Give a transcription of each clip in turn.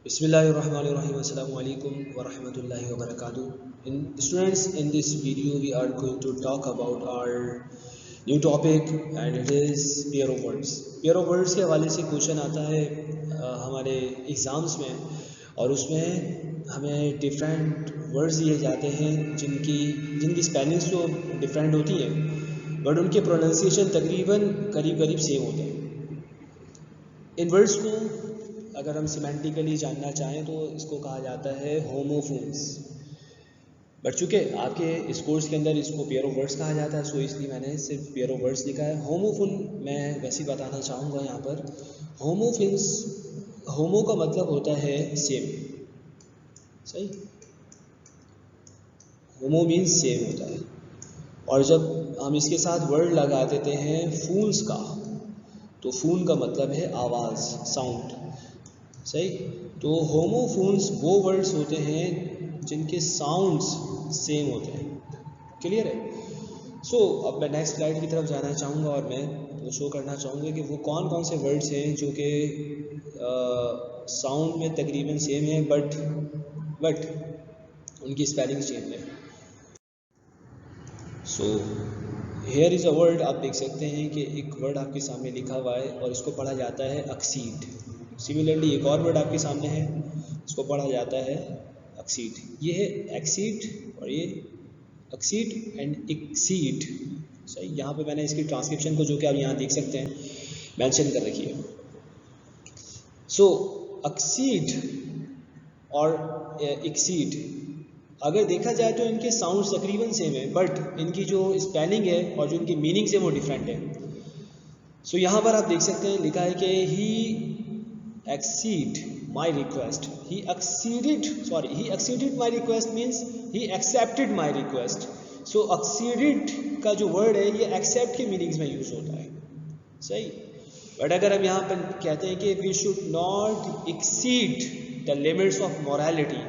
Bismillahirrahmanirrahim. Assalamu alaikum wa rahmatullahi wa barakatuh. Students, in this video we are going to talk about our new topic and it is pair of words. Pair of words के हवाले से question आता है हमारे exams में और उसमें हमें डिफरेंट वर्ड्स दिए जाते हैं जिनकी स्पेलिंग्स तो डिफरेंट होती हैं बट उनके प्रोनाउंसिएशन तकरीबन करीब सेम होते हैं। इन वर्ड्स को अगर हम सिमेंटिकली जानना चाहें तो इसको कहा जाता है होमोफोन्स, बट चूँकि आपके इस कोर्स के अंदर इसको पेयर ऑफ वर्ड्स कहा जाता है सो इसलिए मैंने सिर्फ पेयर ऑफ वर्ड्स लिखा है। होमोफोन मैं वैसे ही बताना चाहूँगा यहाँ पर। होमोफोन्स, होमो का मतलब होता है सेम, सही, होमो मीन्स सेम होता है। और जब हम इसके साथ वर्ड लगा देते हैं फूल्स का तो फून का मतलब है आवाज़, साउंड, सही। तो होमोफोन्स वो वर्ड्स होते हैं जिनके साउंड्स सेम होते हैं। क्लियर है? सो अब मैं नेक्स्ट स्लाइड की तरफ जाना चाहूँगा और मैं वो शो करना चाहूँगा कि वो कौन कौन से वर्ड्स हैं जो कि साउंड में तकरीबन सेम है बट उनकी स्पेलिंग चेंज है। So here is a word, आप देख सकते हैं कि एक वर्ड आपके सामने लिखा हुआ है और इसको पढ़ा जाता है एक्सीड। सिमिलरली एक और वर्ड आपके सामने है, इसको पढ़ा जाता है एक्सीड। ये है एक्सीड और ये एक्सीड एंड एक्सीड, सही। यहाँ पे मैंने इसकी ट्रांसक्रिप्शन को, जो कि आप यहाँ देख सकते हैं, मेंशन कर रखी है। सो एक्सीड और एक्सीड अगर देखा जाए तो इनके साउंड्स तकरीबन सेम है बट इनकी जो स्पेलिंग है और जो इनकी मीनिंग है वो डिफरेंट है। सो यहाँ पर आप देख सकते हैं लिखा है कि ही exceed my request, he exceeded my request means he accepted my request. So exceeded का जो वर्ड है ये accept के मीनिंग्स में यूज होता है, सही। बट अगर हम यहाँ पर कहते हैं कि we should not exceed the limits of morality,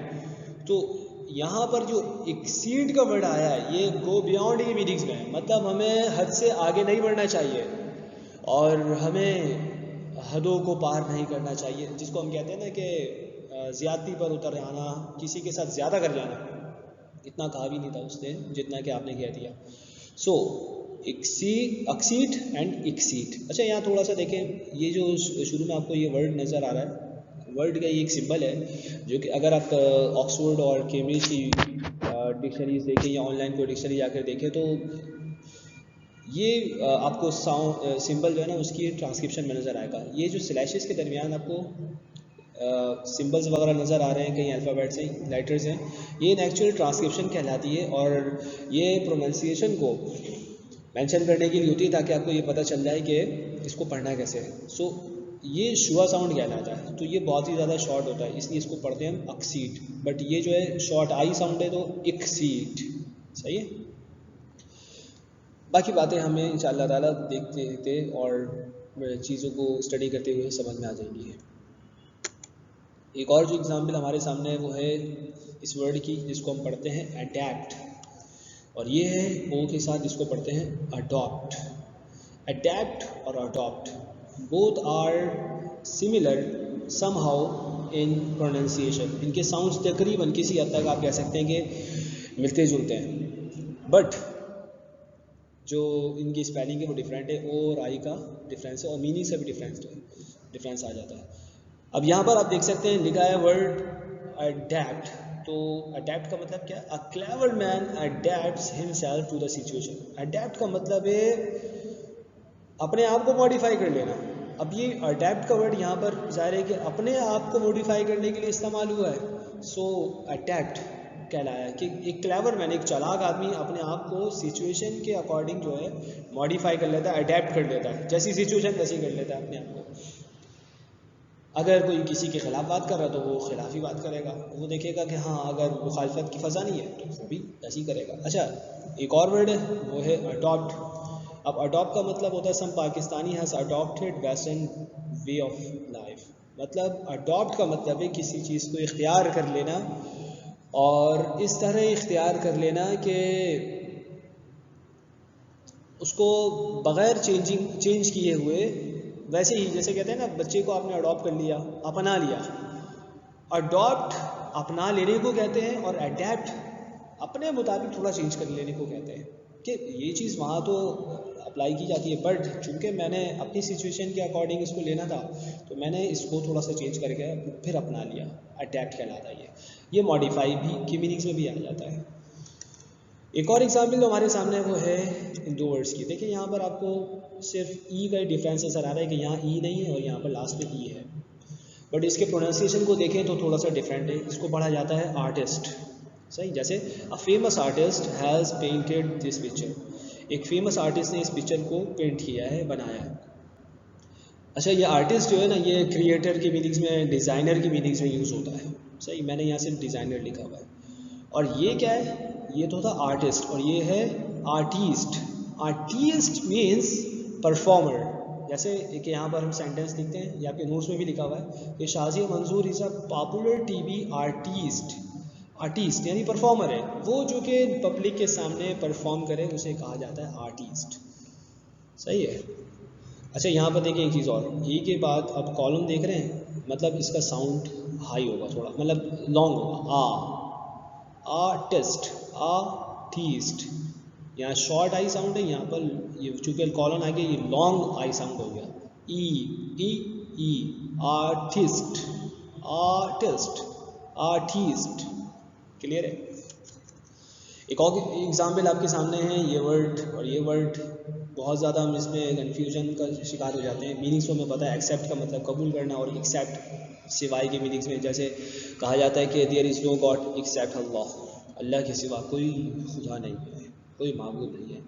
तो यहाँ पर जो exceed का वर्ड आया है ये go beyond के मीनिंग्स में है, मतलब हमें हद से आगे नहीं बढ़ना चाहिए और हमें हदों को पार नहीं करना चाहिए, जिसको हम कहते हैं ना कि ज़्यादती पर उतर आना, किसी के साथ ज़्यादा कर जाना। इतना कहा भी नहीं था उसने जितना कि आपने कह दिया। सो एक्सीड एंड एक्सीड। अच्छा, यहाँ थोड़ा सा देखें, ये जो शुरू में आपको ये वर्ड नज़र आ रहा है, वर्ड का ये एक सिंबल है जो कि अगर आप ऑक्सफोर्ड और कैम्ब्रिज की डिक्शनरीज देखें या ऑनलाइन कोई डिक्शनरी जाकर देखें तो ये आपको साउंड सिंबल जो है ना उसकी ट्रांसक्रिप्शन में नज़र आएगा। ये जो स्लैशेस के दरमियान आपको सिंबल्स वगैरह नज़र आ रहे हैं, कहीं अल्फ़ाबेट्स हैं, लेटर्स हैं, ये इन एक्चुअल ट्रांसक्रिप्शन कहलाती है और ये प्रोनाउंसिएशन को मेंशन करने के लिए होती है ताकि आपको ये पता चल जाए कि इसको पढ़ना कैसे है। सो ये शुआ साउंड कहलाता है, तो ये बहुत ही ज़्यादा शॉर्ट होता है, इसलिए इसको पढ़ते हैं हम अक्सीड, बट ये जो है शॉर्ट आई साउंड है तो इक्सीड, सही है। बाकी बातें हमें इंशाअल्लाह ताला देखते और चीज़ों को स्टडी करते हुए समझ में आ जाएंगी। एक और जो एग्जांपल हमारे सामने है वो है इस वर्ड की, जिसको हम पढ़ते हैं अडैप्ट, और ये है ओ के साथ इसको पढ़ते हैं अडॉप्ट। अडैप्ट और adopt both are similar somehow in pronunciation. इनके साउंड्स तकरीबन किसी हद तक आप कह सकते हैं कि मिलते जुलते हैं, बट जो इनकी स्पेलिंग है वो डिफरेंट है, ओ और आई का डिफरेंस है और मीनिंग से भी डिफरेंस आ जाता है। अब यहाँ पर आप देख सकते हैं लिखा है वर्ड अडैप्ट, तो अडैप्ट का मतलब क्या है? A clever man adapts himself to the situation. Adapt का मतलब है अपने आप को मॉडिफाई कर लेना। अब ये अडैप्ट का वर्ड यहाँ पर ज़ाहिर है कि अपने आप को मॉडिफाई करने के लिए इस्तेमाल हुआ है। सो अडैप्ट कहलाया कि एक क्लेवर मैन, एक चालाक आदमी अपने आप को सिचुएशन के अकॉर्डिंग जो है मॉडिफाई कर लेता है, अडैप्ट कर लेता है, जैसी सिचुएशन वैसी कर लेता है अपने आप को। अगर कोई किसी के ख़िलाफ़ बात कर रहा है तो वो खिलाफ़ी बात करेगा, वो देखेगा कि हाँ अगर मुखालफत की फ़ज़ा नहीं है तो वो भी ऐसे ही करेगा। अच्छा, एक और वर्ड है वो है अडॉप्ट। अब अडॉप्ट का मतलब होता है some Pakistani has adopted western way of life. मतलब अडॉप्ट का मतलब है किसी चीज़ को इख्तियार कर लेना और इस तरह इख्तियार कर लेना कि उसको बग़ैर चेंज किए हुए, वैसे ही जैसे कहते हैं ना बच्चे को आपने अडॉप्ट कर लिया, अपना लिया। अडॉप्ट अपना लेने को कहते हैं और अडेप्ट अपने मुताबिक थोड़ा चेंज कर लेने को कहते हैं कि ये चीज़ वहाँ तो अप्लाई की जाती है, बट चूँकि मैंने अपनी सिचुएशन के अकॉर्डिंग इसको लेना था तो मैंने इसको थोड़ा सा चेंज करके फिर अपना लिया, अडेप्ट कहलाता है ये मॉडिफाई भी की मीनिंग्स में भी आ जाता है। एक और एग्जाम्पल जो हमारे सामने है वो है इन दो वर्ड्स की। देखिए यहाँ पर आपको सिर्फ ई का डिफरेंस नजर आ रहा है कि यहाँ ई नहीं है और यहाँ पर लास्ट में ई है, बट इसके प्रोनाउंसिएशन को देखें तो थोड़ा सा डिफरेंट है। इसको पढ़ा जाता है आर्टिस्ट, सही। जैसे a famous artist has painted this picture, एक फेमस आर्टिस्ट ने इस पिक्चर को पेंट किया है, बनाया है। अच्छा, ये आर्टिस्ट जो है ना, ये क्रिएटर की मीनिंग्स में, डिज़ाइनर की मीनिंग्स में यूज़ होता है, सही। मैंने यहाँ सिर्फ डिज़ाइनर लिखा हुआ है। और ये क्या है, ये तो था आर्टिस्ट और ये है आर्टिस्ट। Artist means performer. जैसे एक यहाँ पर हम सेंटेंस लिखते हैं, ये आपके नोट्स में भी लिखा हुआ है कि Shazia Mansoor is a popular TV artist. Artist यानी परफॉर्मर है, वो जो कि पब्लिक के सामने परफॉर्म करे उसे कहा जाता है आर्टिस्ट, सही है। अच्छा, यहाँ पर देखिए एक चीज़ और, ई के बाद अब कॉलम देख रहे हैं, मतलब इसका साउंड हाई होगा थोड़ा, मतलब लॉन्ग होगा। आर्टिस्ट, आर्टिस्ट, यहाँ शॉर्ट आई साउंड है, यहाँ पर ये चूँकि कॉलन आ गया, ये लॉन्ग आई साउंड हो गया। ई आर्टिस्ट, आर्टिस्ट, आर्टिस्ट। क्लियर है। एक और एग्जाम्पल आपके सामने है, ये वर्ड और ये वर्ड बहुत ज़्यादा हम इसमें कन्फ्यूजन का शिकार हो जाते हैं। मीनिंग्स तो हमें पता है, एक्सेप्ट का मतलब कबूल करना और एक्सेप्ट सिवाय के मीनिंग्स में। जैसे कहा जाता है कि there is no God except Allah, अल्लाह के सिवा कोई खुदा नहीं है, कोई माबूद नहीं है।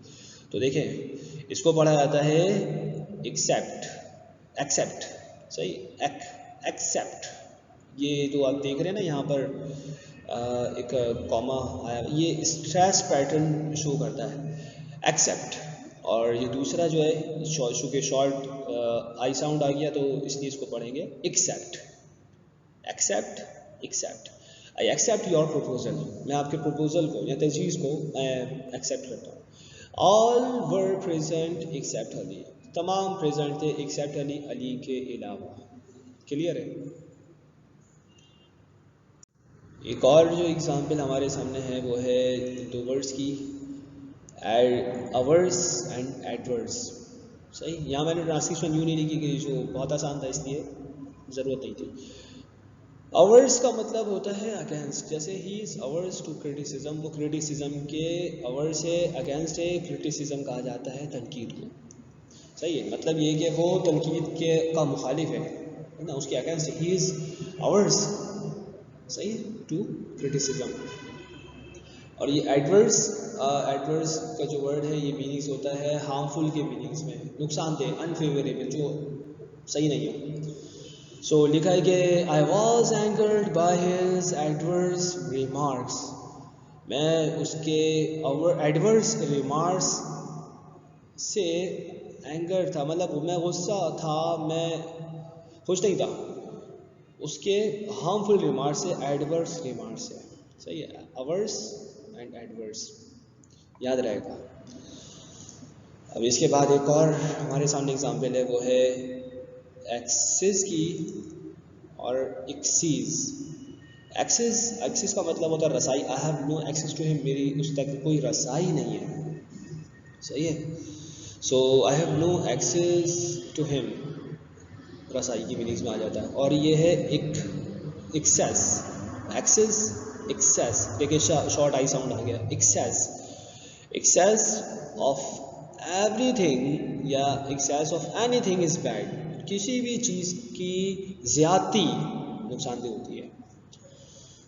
तो देखें, इसको पढ़ा जाता है एक्सेप्ट, एक्सेप्ट, सही, एक्सेप्ट। ये तो आप देख रहे हैं ना, यहाँ पर एक कॉमा आया, ये स्ट्रेस पैटर्न शो करता है, एक्सेप्ट। और ये दूसरा जो है, चूँकि शॉर्ट आई साउंड आ गया तो इसलिए इसको पढ़ेंगे except, except, except. I accept your proposal, मैं आपके प्रपोजल को या तजवीज़ को मैं एक्सेप्ट करता हूँ। All were present except Ali, तमाम प्रेजेंट थे एक्सेप्ट अली, अली के अलावा। क्लियर है। एक और जो एग्जाम्पल हमारे सामने है वो है दो वर्ड्स की, अवर्स एंड एडवर्स, सही। यहाँ मैंने ट्रांसलेशन यूँ नहीं लिखी कि जो बहुत आसान था इसलिए ज़रूरत नहीं थी। अवर्स का मतलब होता है अगेंस्ट, जैसे ही इज़ अवर्स टू क्रिटिसिज्म, वो क्रिटिसिज्म के अवर्स है, अगेंस्ट है, क्रिटिसिज्म कहा जाता है तनकीद को, सही है। मतलब ये कि वो तनकीद के का मुखालिफ है ना, उसके अगेंस्ट ही इज़ अवर्स, सही, टू क्रिटिसिज्म। और ये एडवर्स, एडवर्स का जो वर्ड है ये मीनिंग्स होता है हार्मफुल के मीनिंग्स में, नुकसानदेह, अनफेवरेबल, जो सही नहीं है। सो लिखा है कि I was angered by his adverse remarks, मैं उसके एडवर्स रिमार्क्स से एंगर था, मतलब मैं गुस्सा था, मैं खुश नहीं था उसके हार्मफुल रिमार्क्स से, एडवर्स रिमार्क्स से, सही है। अवर्स एंड एडवर्स याद रहेगा। अब इसके बाद एक और हमारे सामने एग्जाम्पल है, वो है एक्सिस की और एक्सीज। एक्सिस, एक्सिस का मतलब होता है रसाई। I have no access to him, मेरी उस तक कोई रसाई नहीं है, सही है। So I have no access to him, रसाई की मीनिंग्स में आ जाता है। और ये है एक्सेस, एक्सेस, एक्सेस, देखिए शॉर्ट आई साउंड आ गया, एक्सेस, एक्सेस ऑफ एवरीथिंग या excess of anything is bad, किसी भी चीज़ की ज़्यादती नुकसानदेह होती है।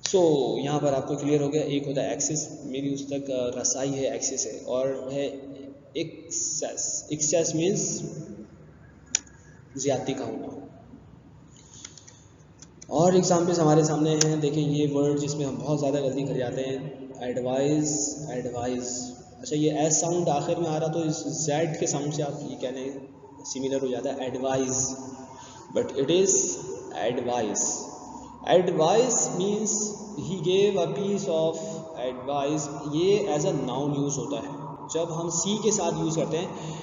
सो यहाँ पर आपको क्लियर हो गया, एक होता है एक्सेस, मेरी उस तक रसाई है, एक्सेस है, और है एक्सेस, एक्सेस मीन्स ज़्यादती का होना। और एग्जाम्पल्स हमारे सामने हैं, देखें ये वर्ड जिसमें हम बहुत ज़्यादा गलती कर जाते हैं, एडवाइस, एडवाइस। अच्छा, ये एस साउंड आखिर में आ रहा तो इस जेड के साउंड से आप ये कहने सिमिलर हो जाता है advice, but it is advice. Advice means he gave a piece of advice, ये एज अ नाउन यूज़ होता है। जब हम सी के साथ यूज़ करते हैं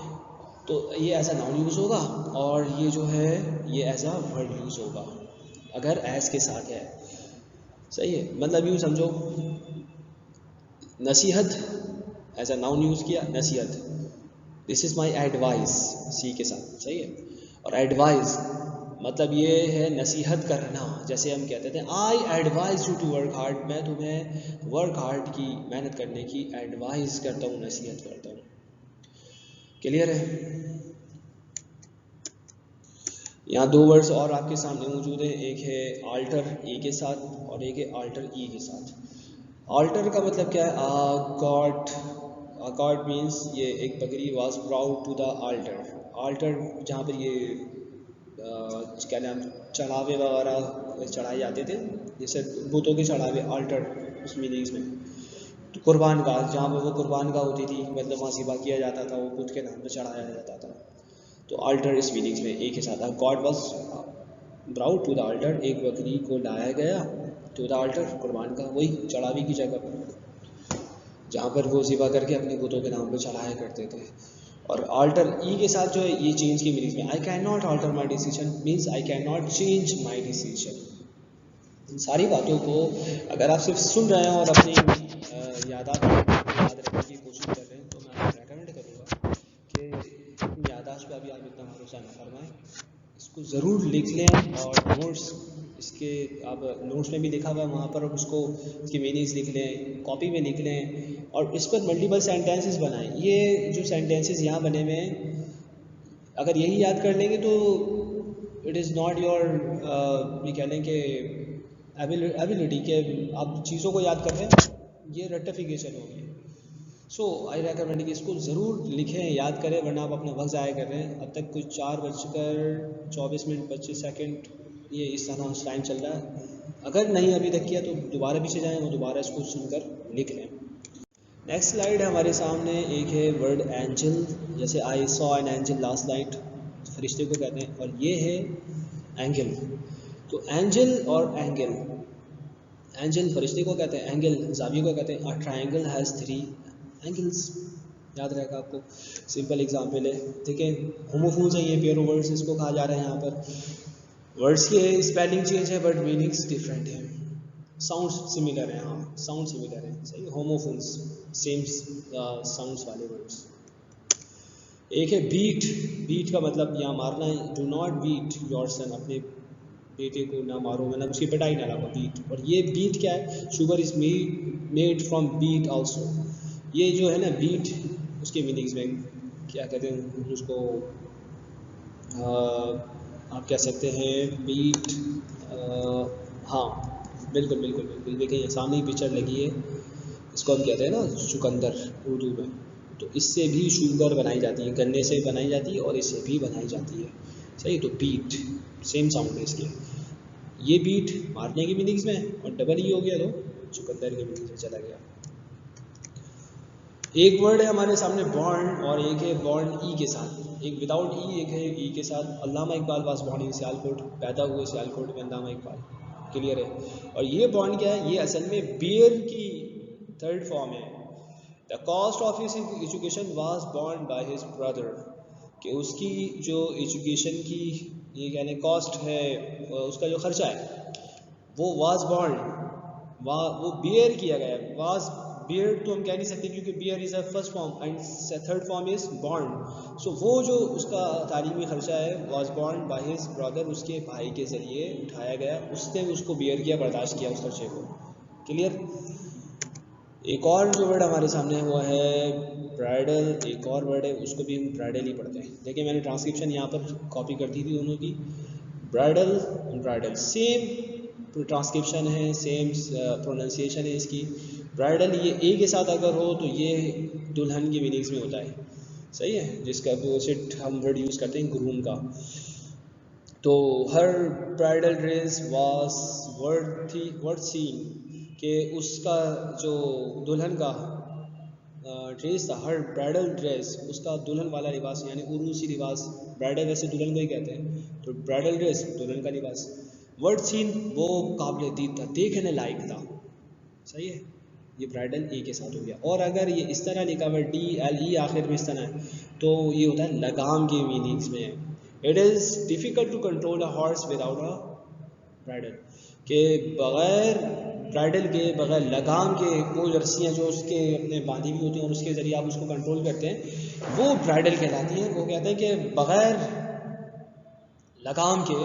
तो ये एज अ नाउन यूज़ होगा, और ये जो है ये एज अ वर्ड यूज़ होगा अगर एस के साथ है। सही है, मतलब यूँ समझो नसीहत एज अ नाउन यूज़ किया, नसीहत, दिस इज़ माई एडवाइस सी के साथ, सही है। और एडवाइस मतलब ये है नसीहत करना, जैसे हम कहते थे I advise you to work hard, मैं तुम्हें वर्क हार्ड की मेहनत करने की एडवाइस करता हूँ, नसीहत करता हूँ। क्लियर है। यहाँ दो वर्ड्स और आपके सामने मौजूद है, एक है आल्टर ए के साथ और एक है आल्टर ई के साथ। आल्टर का मतलब क्या है, गॉड मीन्स ये एक बकरी was proud to the altar, altar जहाँ पर ये क्या नाम चढ़ावे वगैरह चढ़ाए जाते थे, जैसे बुतों के चढ़ावे, आल्टर उस मीनिंग्स में। तो कुर्बान गाह, जहाँ पर वो कुर्बान गाह होती थी, मतलब वहाँ ज़िबा किया जाता था, वो बुत के नाम पर चढ़ाया जाता था। तो आल्टर इस मीनिंग्स में एक ही साथ, God was brought to the altar, एक बकरी को लाया गया टू द आल्टर, कुर्बान का, वही चढ़ावे की जगह पर जहाँ पर वो ज़िबा करके अपने बुतों के नाम पर चढ़ाया करते थे। और आल्टर ई के साथ जो है ये चेंज की मीनिंग्स में, I can not alter my decision means I can not change my decision. इन सारी बातों को अगर आप सिर्फ सुन रहे हैं और अपनी यादाश्त याद रखने की कोशिश कर रहे हैं, तो मैं आपको रेकमेंड करूँगा कि यादाश्त पे अभी आप इतना भरोसा ना फरमाएं, इसको ज़रूर लिख लें और नोट्स, इसके आप नोट्स में भी लिखा हुआ है वहाँ पर, उसको इसकी मीनिंग्स लिख लें, कॉपी में लिख लें और इस पर मल्टीपल सेंटेंसेस बनाएं। ये जो सेंटेंसेस यहाँ बने हुए हैं, अगर यही याद कर लेंगे तो इट इज़ नॉट योर, ये कह लें कि एबिलिटी के आप चीज़ों को याद कर रहे हैं, ये रेक्टिफिकेशन होगी। सो आई रेकमेंड कि इसको ज़रूर लिखें, याद करें, वरना आप अपना वक्त ज़ाया कर रहे हैं। अब तक कुछ 4:24 ये इस तरह टाइम चल रहा है। अगर नहीं अभी तक किया तो दोबारा पीछे जाएँ और दोबारा इसको सुनकर लिख लें। नेक्स्ट स्लाइड है हमारे सामने, एक है वर्ड एंजल, जैसे I saw an angel last night, फरिश्ते को कहते हैं, और ये है एंगल। तो एंजल और एंगल, एंजल फरिश्ते को कहते हैं, एंगल जाविये को कहते हैं। अ ट्रायंगल हैज़ 3 एंगल्स, याद रहेगा आपको। सिंपल एग्जांपल है, देखें होमोफोन्स है ये, पेयर ऑफ वर्ड्स इसको कहा जा रहा है। यहाँ पर वर्ड्स की स्पेलिंग चेंज है बट मीनिंग्स डिफरेंट है, साउंड सिमिलर है, हाँ साउंड सिमिलर है, सही, होमोफोन्स, सेम साउंड्स वाले वर्ड्स। एक है बीट, बीट का मतलब यहाँ मारना है, do not beat your son, अपने बेटे को ना मारो, मतलब उसकी पिटाई ना लगाओ, बीट। और ये बीट क्या है, sugar is made from beet also, ये जो है ना बीट, उसके मीनिंग्स में क्या कहते हैं उसको, आप कह सकते हैं बीट, हाँ बिल्कुल बिल्कुल बिल्कुल, देखिए सामने ही पिक्चर लगी है, इसको हम कहते हैं ना चुकंदर उर्दू में। तो इससे भी शुगर बनाई जाती है, गन्ने से बनाई जाती है और इससे भी बनाई जाती है, सही। तो बीट सेम साउंड है इसके, ये बीट मारने की मीनिंग्स में और डबल ई हो गया तो चुकंदर के मीनिंग्स में चला गया। एक वर्ड है हमारे सामने बॉर्न, और एक है बॉर्न ई के साथ, एक विदाउट ई, एक है ई के साथ। Allama Iqbal was born in Sialkot, पैदा हुए सियालकोट में अल्लामा इकबाल, क्लियर है। और ये बॉर्न क्या है, ये असल में बियर की थर्ड फॉर्म है। The cost of his education was borne by his brother, कि उसकी जो एजुकेशन की ये कहने कॉस्ट है, उसका जो खर्चा है वो वाज बॉर्न, वो बियर किया गया है। वाज बियर तो हम कह नहीं सकते क्योंकि bear is a first form and third form is borne. So वो जो उसका तालीमी खर्चा है was borne by his brother, उसके भाई के ज़रिए उठाया गया, उसने उसको बियर किया, बर्दाश्त किया उस खर्चे को, क्लियर। एक और जो वर्ड हमारे सामने हुआ है ब्राइडल, एक और वर्ड है उसको भी हम ब्राइडल ही पढ़ते हैं। देखिए मैंने ट्रांसक्रिप्शन यहाँ पर कॉपी कर दी थी दोनों की, ब्राइडल और ब्राइडल सेम ट्रांसक्रिप्शन है, सेम प्रोनाउंसिएशन है इसकी। ब्राइडल ये ए के साथ अगर हो तो ये दुल्हन की मीनिंग्स में होता है, सही है, जिसका अपोजिट हम वर्ड यूज़ करते हैं ग्रूम का। तो हर bridal dress was worth seen, कि उसका जो दुल्हन का ड्रेस था, हर ब्राइडल ड्रेस उसका दुल्हन वाला लिबास, यानी उर्वशी लिबास, ब्राइडल वैसे दुल्हन को ही कहते हैं, तो ब्राइडल ड्रेस दुल्हन का लिबास, वर्थ सीन वो काबिल दीद था, देखने लायक था, सही है। ये ब्राइडल ए के साथ हो गया। और अगर ये इस तरह लिखा हुआ DLE आखिर में इस तरह है तो ये होता है लगाम के मीनिंग्स में। It is difficult to control a horse without a bridle, कि बग़ैर ब्राइडल के, बग़ैर लगाम के, वो रस्सियाँ जो उसके अपने बांधी हुई होती हैं और उसके ज़रिए आप उसको कंट्रोल करते हैं, वो ब्राइडल कहलाती हैं। वो कहते हैं कि बग़ैर लगाम के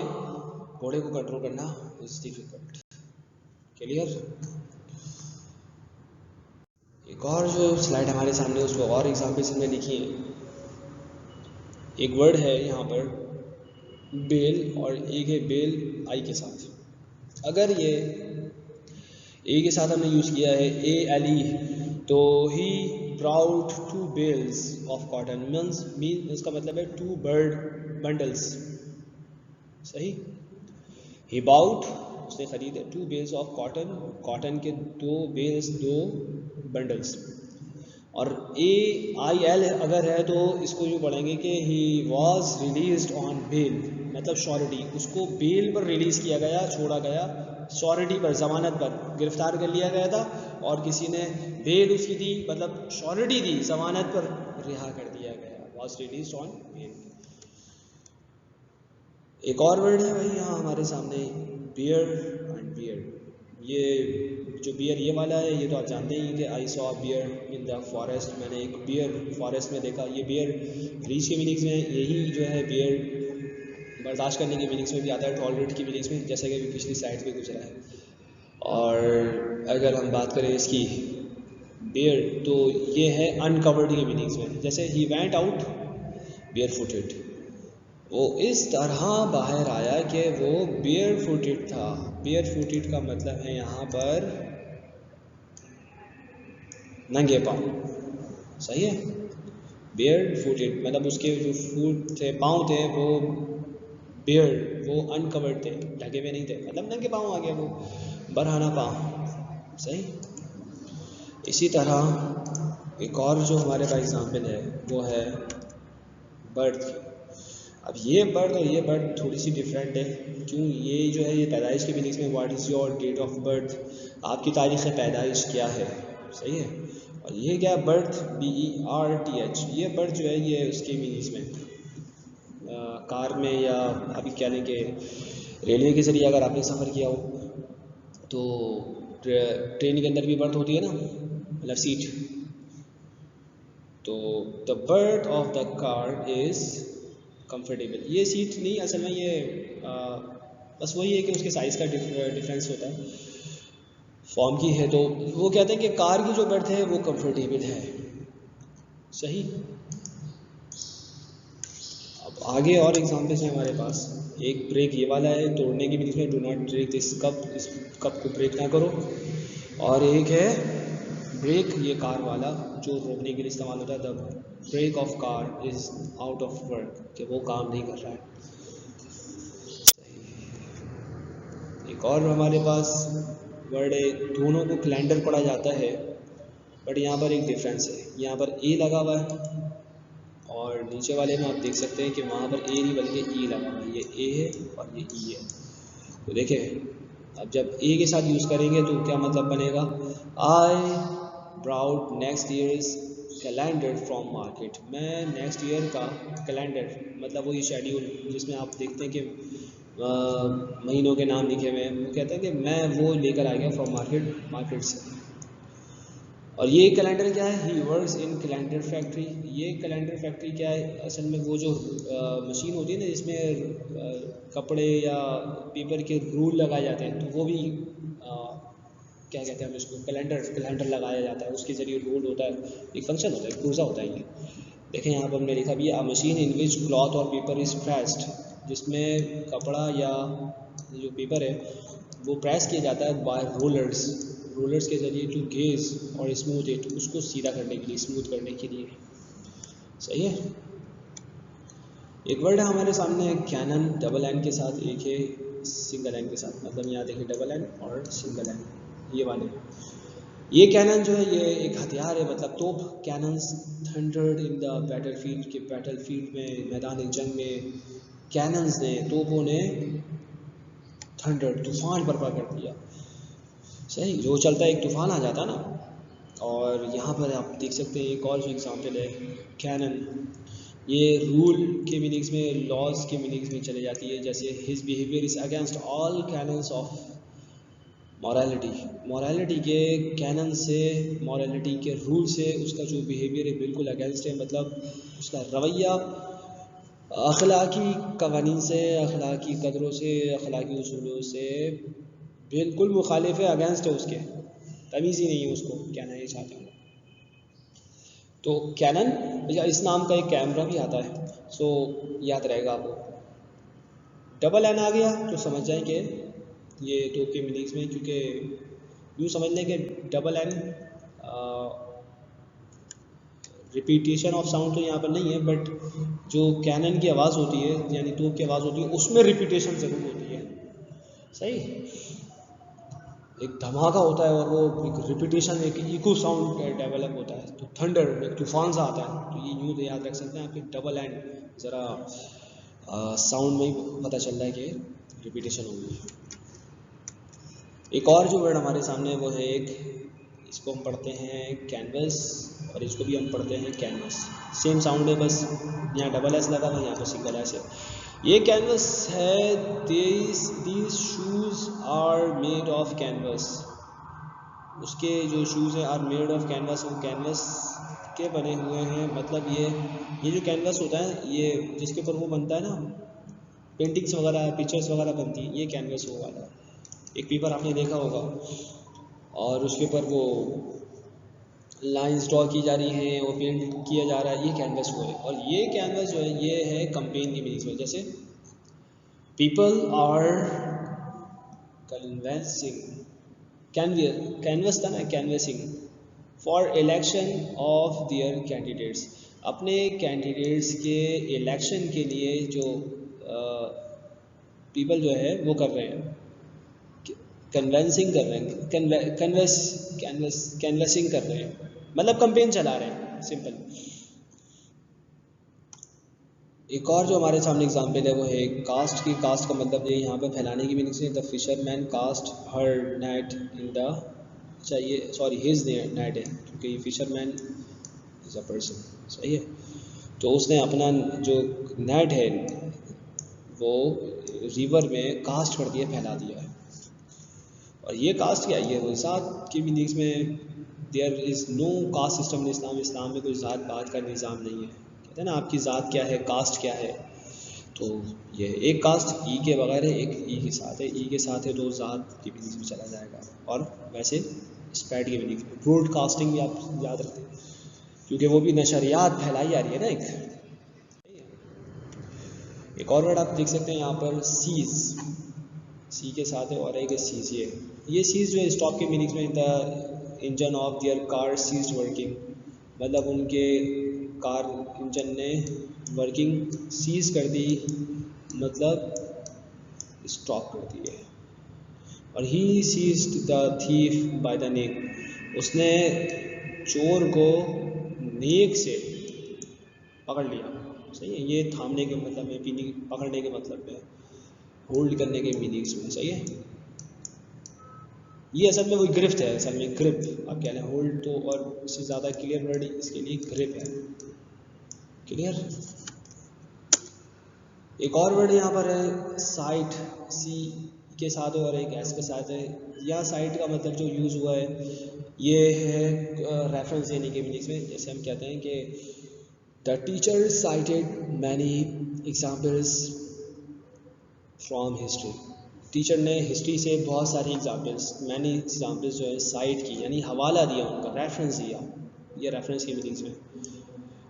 घोड़े को कंट्रोल करना इज़ डिफ़िकल्ट। क्लियर? एक और जो स्लाइड हमारे सामने उसको और एग्जाम्पल्स हमने लिखी हैं। एक वर्ड है यहाँ पर बेल और एक है बेल आई के साथ। अगर ये ए के साथ हमने यूज़ किया है ALE, तो he brought 2 bales of cotton mean इसका मतलब है 2 बर्ड बंडल्स। सही? ही बाउट, उसने खरीदे 2 बेल्स ऑफ कॉटन, कॉटन के 2 बेल्स, 2 बंडल्स। और AIL अगर है तो इसको यूँ पढ़ेंगे कि he was released on bail, मतलब श्योरिटी, उसको बेल पर रिलीज़ किया गया, छोड़ा गया, श्योरिटी पर, ज़मानत पर गिरफ्तार कर लिया गया था और किसी ने बेल उसकी दी, मतलब श्योरिटी दी, ज़मानत पर रिहा कर दिया गया, वॉज रिलीज्ड ऑन बेल। एक और वर्ड है भाई यहाँ हमारे सामने, बियर एंड बियर। ये जो बियर ये वाला है, ये तो आप जानते ही हैं कि I saw bear in the forest, मैंने एक बियर फॉरेस्ट में देखा। ये बियर रीच के मीनिंग्स में, यही जो है बियर बर्दाश्त करने के मीनिंग्स में भी आता है, टॉलरेट की मीनिंग्स में, जैसे कि अभी पिछली साइड पे गुजरा है। और अगर हम बात करें इसकी बियर, तो ये है अनकवर्ड के मीनिंग्स में, जैसे he went out barefooted, वो इस तरह बाहर आया कि वो बियर फुटेड था। बियर फुटेड का मतलब है यहाँ पर नंगे पाँव। सही है? बियर फुटेड मतलब उसके जो फुट थे, पाँव थे, वो बियर, वो अनकवर्ड थे, ढके हुए नहीं थे, मतलब नंगे पाँव आ गया वो, बरहाना पाँव। सही? इसी तरह एक और जो हमारे पास एग्जाम्पल है वो है बर्थ। अब ये बर्थ और ये बर्थ थोड़ी सी डिफरेंट है। क्यों? ये जो है ये पैदाइश के मीनिंग्स में, what is your date of birth, आपकी तारीख़ पैदाइश क्या है। सही है? और ये क्या बर्थ, BERTH, ये बर्थ जो है ये उसके मीनिंग्स में कार में, या अभी कह लें कि रेलवे के ज़रिए अगर आपने सफ़र किया हो तो ट्रेन के अंदर भी बर्थ होती है ना, मतलब सीट। तो the birth of the car is comfortable. ये सीट नहीं, असल में ये बस वही है कि उसके साइज़ का डिफरेंस होता है, फॉर्म की है। तो वो कहते हैं कि कार की जो बर्थ है वो कंफर्टेबल है। सही? अब आगे और एग्जांपल्स हैं हमारे पास। एक ब्रेक ये वाला है, तोड़ने की मीनिंग में, do not break this cup, इस कप को ब्रेक ना करो। और एक है ब्रेक, ये कार वाला जो रोकने के लिए इस्तेमाल होता है, the brake of car is out of work, कि वो काम नहीं कर रहा है। एक और हमारे पास वर्ड है, दोनों को कैलेंडर पढ़ा जाता है, बट यहाँ पर एक डिफरेंस है, यहाँ पर ए लगा हुआ है और नीचे वाले में आप देख सकते हैं कि वहाँ पर ए नहीं बल्कि ई लगा हुआ है। ये ए है और ये ई है। तो देखिए, अब जब ए के साथ यूज़ करेंगे तो क्या मतलब बनेगा, I brought next year's calendar from market. मैं नेक्स्ट ईयर का कैलेंडर, मतलब वही शेड्यूल जिसमें आप देखते हैं कि महीनों के नाम लिखे हुए हैं, वो कहते हैं कि मैं वो लेकर आ गया फ्रॉम मार्केट से। और ये कैलेंडर क्या है, he works in calendar factory. ये कैलेंडर फैक्ट्री क्या है, असल में वो जो मशीन होती है ना जिसमें कपड़े या पेपर के रूल लगाए जाते हैं, तो वो भी क्या कहते हैं हम इसको, कैलेंडर लगाया जाता है, उसके ज़रिए रूल होता है, एक फंक्शन होता है, एक पुर्जा होता है ये। देखें यहाँ पर हमने लिखा भी, अ मशीन इन विच क्लॉथ और पेपर इज़ प्रेस्ड, जिसमें कपड़ा या जो पेपर है वो प्रेस किया जाता है बाय रोलर्स के ज़रिए, टू गेज और स्मूथ इट, उसको सीधा करने के लिए, स्मूथ करने के लिए। सही है? एक वर्ड है हमारे सामने कैनन, डबल एन के साथ, एक है सिंगल एन के साथ, मतलब यहाँ देखिए डबल एन और सिंगल एन, ये वाले। ये कैनन जो है ये एक हथियार है, मतलब तोप। Cannons thundered in the battlefield, के बैटलफील्ड में, मैदान जंग में कैनन्स ने, तोपों ने थंडर्ड, तूफान बर्पा कर दिया। सही? जो चलता है एक तूफान आ जाता ना। और यहाँ पर आप देख सकते हैं एक और जो एग्जांपल है कैनन, ये रूल के मीनिंग्स में, लॉज के मीनिंग्स में चले जाती है, जैसे his behaviour is against all cannons of morality के कैनन से, मोरालिटी के रूल से उसका जो बिहेवियर है बिल्कुल अगेंस्ट है, मतलब उसका रवैया अखलाकी कवानीन से, अखलाकी कदरों से, अखलाकी उसूलों से बिल्कुल मुखालिफ है, अगेंस्ट है, उसके तमीज़ ही नहीं है उसको क्या ना ये चाहते हैं। तो कैनन या इस नाम का एक कैमरा भी आता है, सो याद रहेगा आपको। डबल एन आ गया तो समझ जाएंगे ये तो के मीनिंग्स में, क्योंकि यूँ समझ लें कि double N repetition of sound तो यहाँ पर नहीं है, बट जो कैनन की आवाज़ होती है यानी तोप की आवाज़ होती है उसमें रिपीटेशन ज़रूर होती है। सही, एक धमाका होता है और वो एक रिपीटेशन, एक इको साउंड डेवलप होता है। तो थंडर एक तूफान सा आता है, तो ये यूँ तो याद रख सकते हैं आपके डबल एंड, ज़रा साउंड में ही पता चल रहा है कि रिपीटेशन होगी। एक और जो वर्ड हमारे सामने वो है एक, इसको हम पढ़ते हैं कैनवस और इसको भी हम पढ़ते हैं कैनवस, सेम साउंड है, बस यहाँ डबल एस लगा हुआ, यहाँ पर सिंगल एस है। ये कैनवस है, these shoes are made of canvas, उसके जो शूज़ हैं आर मेड ऑफ कैनवस, वो कैनवस के बने हुए हैं। मतलब ये जो कैनवस होता है ये जिसके ऊपर वो बनता है ना, पेंटिंग्स वगैरह पिक्चर्स वगैरह बनती हैं, ये कैनवस वो वाला एक पेपर आपने देखा होगा और उसके ऊपर वो लाइंस ड्रॉ की जा रही हैं और पेंट किया जा रहा है, ये कैनवस वो है। और ये कैनवस जो है ये है कंपेन की मीनिंग्स में, जैसे पीपल आर कन्वेंसिंग, कैनवस था ना, canvassing for election of their candidates, अपने कैंडिडेट्स के इलेक्शन के लिए जो पीपल जो है वो कर रहे हैं, कन्वेंसिंग कर रहे हैं, कैनवसिंग कर रहे हैं, मतलब कंपेन चला रहे हैं, सिंपल। एक और जो हमारे सामने एग्जाम्पल है वो है कास्ट की। कास्ट का मतलब ये यहाँ पे फैलाने की मीनिंग से, the fisherman cast her net in the, अच्छा ये सॉरी हिज नेट है क्योंकि फिशरमैन इज अ पर्सन, सही है। तो उसने अपना जो नेट है वो रिवर में कास्ट कर दिया, फैला दिया है। और ये कास्ट क्या है, ये वो ज़ात की मीनिंग्स में, there is no caste system in Islam, इस्लाम में कोई ज़ात पात का निज़ाम नहीं है। कहते हैं ना आपकी ज़ात क्या है, कास्ट क्या है, तो ये एक कास्ट ई के बगैर है, एक ई के साथ है, ई के साथ है तो ज़ात की मीनिंग्स में चला जाएगा। और वैसे स्प्रेड की मीनिंग्स में ब्रॉडकास्टिंग भी आप याद रखते हैं क्योंकि वो भी नशरियात फैलाई जा रही है ना एक और वर्ड आप देख सकते हैं यहाँ पर सीज, सी के साथ है और एक सीज, ये सीज जो है स्टॉप के मीनिंग्स में, the engine of their car cease working, मतलब उनके कार इंजन ने वर्किंग सीज कर दी, मतलब स्टॉप कर दी है। और he seized the thief by the neck, उसने चोर को नेक से पकड़ लिया, सही है। ये थामने के मतलब में, पकड़ने के मतलब में, होल्ड करने के मीनिंग्स में, सही है। ये असल में वही गिरफ्त है, असल में ग्रिप आप कह लें, होल्ड तो और इससे ज़्यादा क्लियर वर्ड इसके लिए ग्रिप है, क्लियर। एक और वर्ड यहाँ पर है साइट, सी के साथ और एक एस के साथ है। यह साइट का मतलब जो यूज़ हुआ है ये है रेफरेंस देने के मीनिंग्स में, जैसे हम कहते हैं कि the teacher cited many examples from history, teacher ने हिस्ट्री से बहुत सारी एग्जाम्पल्स, मैनी एग्जाम्पल्स जो है साइट की, यानी हवाला दिया, उनका रेफरेंस दिया, ये रेफरेंस की मीनिंग्स में।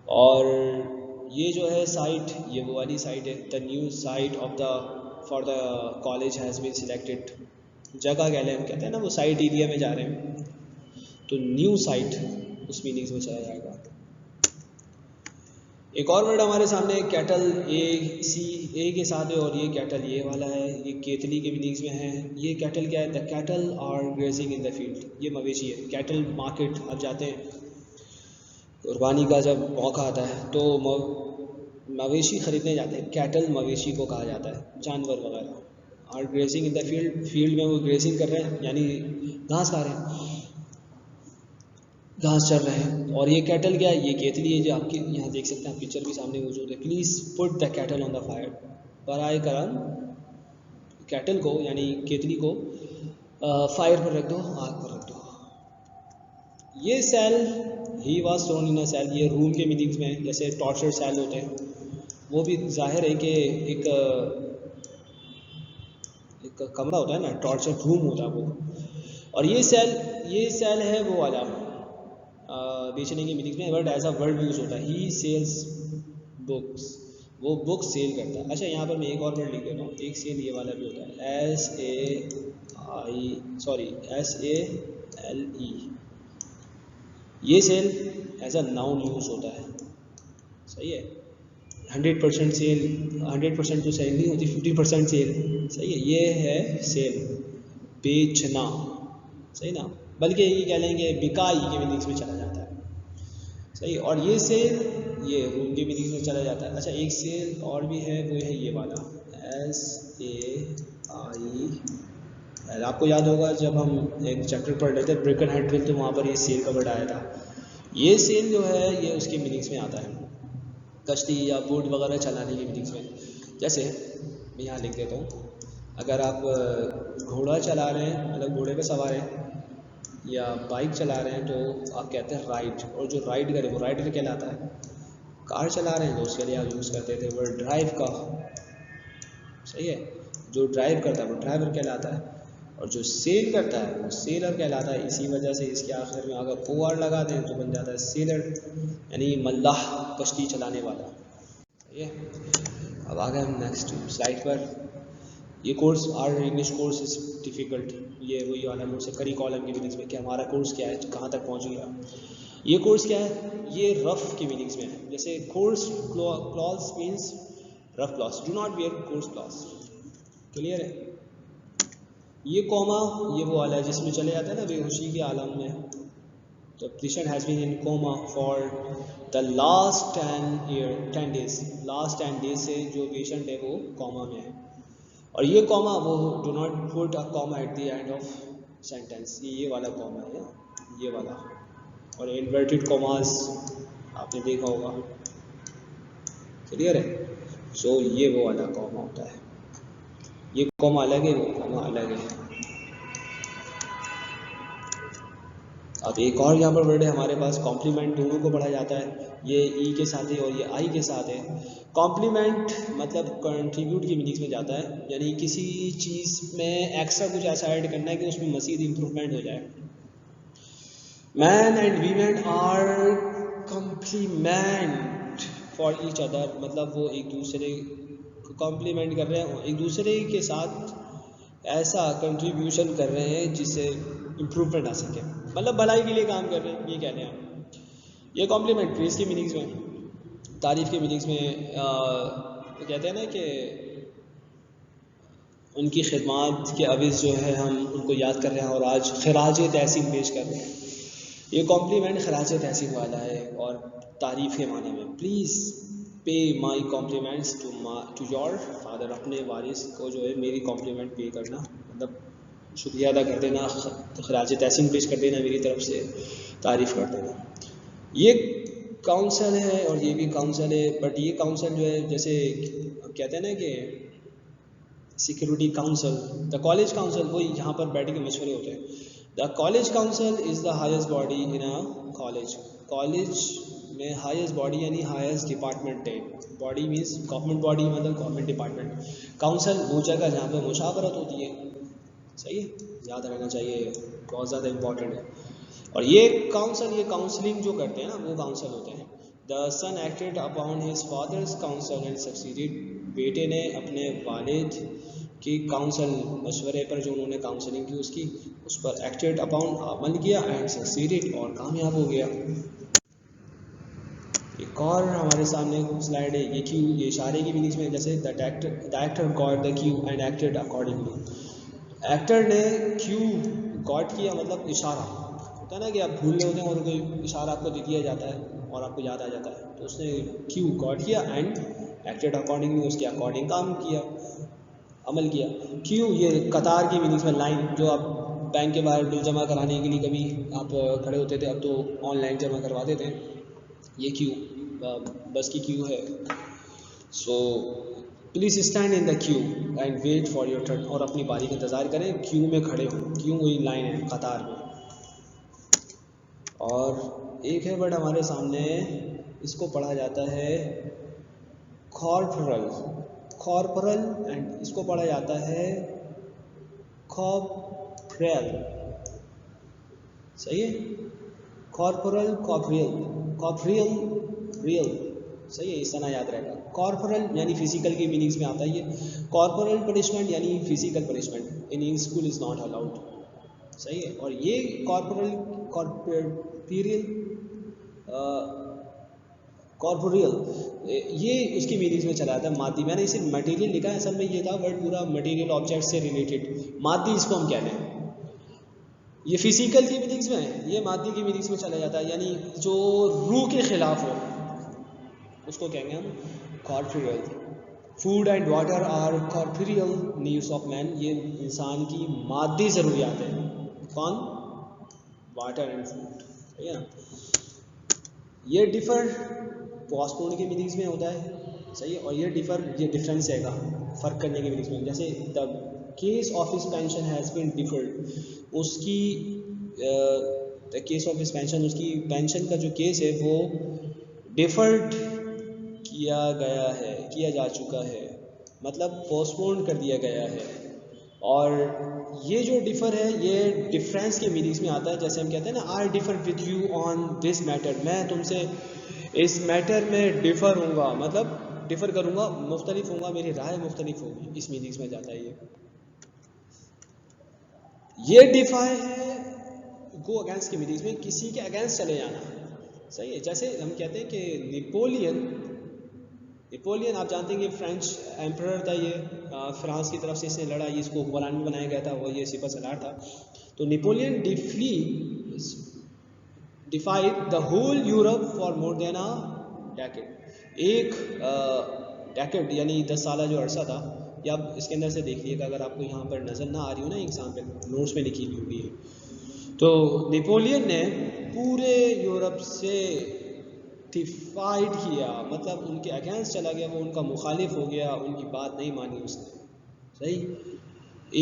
और ये जो है साइट, ये वो वाली साइट है, the new site of the for the college has been selected, जगह कह लें, हम कहते हैं ना वो साइट एरिया में जा रहे हैं, तो न्यू साइट उस मीनिंग्स में चला जाएगा। एक और वर्ड हमारे सामने कैटल, ए के साथ है और ये कैटल ये वाला है, ये केतली के मीनिंग्स में है। ये कैटल क्या है, the cattle are grazing in the field, ये मवेशी है। कैटल मार्केट आप जाते हैं, कुर्बानी का जब मौका आता है तो मवेशी ख़रीदने जाते हैं, कैटल मवेशी को कहा जाता है, जानवर वगैरह। Are grazing in the field, field में वो ग्रेजिंग कर रहे हैं यानी घास खा रहे हैं, घास चल रहे हैं। और ये कैटल क्या है, ये केतली है जो आपके यहाँ देख सकते हैं, पिक्चर भी सामने मौजूद है। Please put the kettle on the fire, बराए करम कैटल को यानी केतली को फायर पर रख दो, आग पर रख दो। ये cell he was thrown in a cell, ये रूम के मीनिंग्स में जैसे टॉर्चर सेल होते हैं, वो भी जाहिर है कि एक कमरा होता है ना, टॉर्चर रूम होता है वो। और ये सेल है वो वाला बेचने के मीनिंग्स में, but as a word use होता है, ही सेल्स बुक्स, वो बुक सेल करता है। अच्छा, यहाँ पर मैं एक और वर्ड लिख देता हूँ, एक सेल ये वाला भी होता है, SALE, ये sale as a noun use होता है। सही है, 100% सेल, 100% तो सेल नहीं होती, 50% सेल। सही है, ये है सेल, बेचना। सही ना, बल्कि ये कह लेंगे बिकाई के मीनिंग्स में चला जाता है। सही, और ये सेल ये रूम के मीनिंग्स में चला जाता है। अच्छा, एक सेल और भी है, वो है ये वाला SAI। आपको याद होगा जब हम एक चैप्टर पढ़ रहे थे ब्रेक एंड हैंडल, तो वहाँ पर ये सेल का वर्ड आया था। ये सेल जो है ये उसके मीनिंग्स में आता है, कश्ती या बोट वगैरह चलाने के मीनिंग्स में। जैसे मैं यहाँ लिख देता हूँ, अगर आप घोड़ा चला रहे हैं, मतलब घोड़े पे सवार हैं, या बाइक चला रहे हैं, तो आप कहते हैं राइड, और जो राइड करे वो राइडर कहलाता है। कार चला रहे हैं तो उसके लिए आप यूज़ करते थे वर्ड ड्राइव का। सही है, जो ड्राइव करता है वो ड्राइवर कहलाता है, और जो सेल करता है वो सेलर कहलाता है। इसी वजह से इसके आखिर में अगर OR लगा दें तो बन जाता है सेलर, यानी मल्लाह, कश्ती चलाने वाला। सही है, अब आ गए हम नेक्स्ट स्लाइड पर। ये course or English course is difficult, ये वही वाला मुझसे करी कॉलम के मीनिंग्स में कि हमारा कोर्स क्या है, कहाँ तक पहुँच गया। ये कोर्स क्या है, ये रफ के मीनिंग्स में है। जैसे coarse clothes means rough clothes, do not wear coarse clothes. Clear है। ये कॉमा ये वो वाला है जिसमें चले जाता है ना बेहोशी के आलम में, तो patient has been in coma for the last 10 days, last 10 days से जो पेशेंट है वो कोमा में है। और ये कॉमा वो do not put a comma at the end of sentence, ये वाला कॉमा है, ये वाला। और इन्वर्टेड कॉमास आपने देखा होगा। क्लियर है। सो ये वो वाला कॉमा होता है, ये कॉमा अलग है, वो कॉमा अलग है। अब एक और यहाँ पर वर्ड है हमारे पास, कॉम्प्लीमेंट, दोनों को पढ़ा जाता है, ये ई के साथ है और ये आई के साथ है। कॉम्प्लीमेंट मतलब कंट्रीब्यूट की मीनिंग्स में जाता है, यानी किसी चीज़ में एक्स्ट्रा कुछ ऐसा ऐड करना है कि उसमें मज़ीद इम्प्रूवमेंट हो जाए। Man and women are complement for each other, मतलब वो एक दूसरे को कॉम्प्लीमेंट कर रहे हैं, एक दूसरे के साथ ऐसा कंट्रीब्यूशन कर रहे हैं जिससे इम्प्रूवमेंट आ सके, मतलब भलाई के लिए काम कर रहे हैं, ये कहते हैं। ये कॉम्प्लीमेंट प्रेज़ के मीनिंग्स में, तारीफ़ के मीनिंग्स में कहते हैं ना कि उनकी खिदमत के अवज़ जो है हम उनको याद कर रहे हैं और आज खराज तहसीन पेश कर रहे हैं। ये कॉम्प्लीमेंट खराज तहसीन वाला है और तारीफ़ के माने में। Please pay my compliments to your father, अपने वारिस को जो है मेरी कॉम्प्लीमेंट पे करना, मतलब शुक्रिया अदा कर देना, खराज तहसीन पेश कर देना, मेरी तरफ से तारीफ़ कर देना। ये काउंसिल है और ये भी काउंसिल है, बट ये काउंसिल जो है जैसे कहते हैं ना कि security council, the college council, वो यहाँ पर बैठ के मशवरे होते हैं। The college council is the highest body in a college. College में हाईएस्ट बॉडी यानी हाईएस्ट डिपार्टमेंट है। बॉडी मीन्स गवर्नमेंट बॉडी, मतलब गवर्नमेंट डिपार्टमेंट। काउंसिल वो जगह जहाँ पर मुशावरत होती है। सही है, याद रहना चाहिए, बहुत ज़्यादा इम्पॉर्टेंट है। और ये काउंसिल, ये काउंसलिंग जो करते हैं ना वो काउंसिल होते हैं। The son acted upon his father's counsel and succeeded, बेटे ने अपने वालिद की काउंसिल मशवरे पर जो उन्होंने काउंसलिंग की उसकी उस पर एक्टेड अपॉन अमल किया एंड सक्सीडेड और कामयाब हो गया। एक और हमारे सामने स्लाइड है, ये क्यू, ये इशारे की मीनिंग्स में, जैसे the actor got the queue and acted accordingly. Actor ने क्यू गॉट किया मतलब इशारा होता है ना कि आप भूल रहे होते हैं और कोई इशारा आपको दे दिया जाता है और आपको याद आ जाता है, तो उसने क्यू गॉट किया एंड एक्टेड अकॉर्डिंगली, उसके अकॉर्डिंग काम किया, अमल किया। क्यू ये कतार की मीनिंग्स में लाइन, जो आप बैंक के बाहर बिल जमा कराने के लिए कभी आप खड़े होते थे, अब तो ऑनलाइन जमा करवा देते हैं, ये क्यू बस की क्यू है। So please stand in the queue and wait for your turn, और अपनी बारी का इंतज़ार करें, क्यू में खड़े हों, क्यू वही लाइन है कतार में। और एक है वर्ड हमारे सामने, इसको पढ़ा जाता है कॉर्पोरल, कॉर्पोरल, एंड इसको पढ़ा जाता है कॉर्पोरल। सही है, कॉर्पोरल, कॉर्पोरियल, कॉर्पोरियल, रियल, सही है, इस तरह याद रहेगा। कॉर्पोरल यानी फिजिकल की मीनिंग्स में आता है ये। कॉर्पोरल पनिशमेंट यानी physical punishment in school is not allowed, सही है। और ये कॉर्पोरल, कॉर्पोरियल, कॉर्पोरियल, ये उसकी मीनिंग्स में चला था मादी। मैंने इसे मटेरियल लिखा है, असल में ये था वर्ड पूरा मटेरियल ऑब्जेक्ट से रिलेटेड। मादी इसको हम कहते हैं, ये फिजिकल की मीनिंग्स में है, ये मादी की मीनिंग्स में चला जाता है, यानी जो रूह के खिलाफ हो उसको कहेंगे हम corporeal. Food and water are corporeal needs of man, ये इंसान की मादी ज़रूरियात है। कौन? वाटर एंड फूड, ठीक है ना। ये डिफ़र पोस्टपोन के मीनिंग्स में होता है, सही है। और ये डिफ़र, ये डिफरेंस है का फ़र्क करने के मीनिंग्स में। जैसे the case of his pension has been deferred, उसकी the case of his pension, उसकी पेंशन का जो केस है वो डिफर्ड किया गया है, किया जा चुका है, मतलब पोस्टपोन कर दिया गया है। और ये जो डिफ़र है ये डिफरेंस के मीनिंग्स में आता है। जैसे हम कहते हैं ना, I differ with you on this matter, मैं तुमसे इस मैटर में डिफ़र हूँगा, मतलब डिफ़र करूँगा, मुख्तलिफ होऊंगा, मेरी राय मुख्तलिफ होगी, इस मीनिंग्स में जाता है ये डिफाई है गो अगेंस्ट के मीनिंग्स में, किसी के अगेंस्ट चले जाना, सही है। जैसे हम कहते हैं कि नेपोलियन आप जानते हैं कि फ्रेंच एम्परर था, ये फ्रांस की तरफ से इसने लड़ा, ये इसको हुक्मरान भी बनाया गया था, वो ये सिपह सलार था। तो Napoleon defied the whole Europe for more than a decade, एक डेकेड यानी 10 साल जो अरसा था। या आप इसके अंदर से देख लीजिएगा, अगर आपको यहाँ पर नज़र ना आ रही हो ना एग्जाम पे, नोट्स में लिखी हुई है, तो नेपोलियन ने पूरे यूरोप से डिफाइड किया, मतलब उनके अगेंस्ट चला गया, वो उनका मुखालिफ हो गया, उनकी बात नहीं मानी उसने, सही।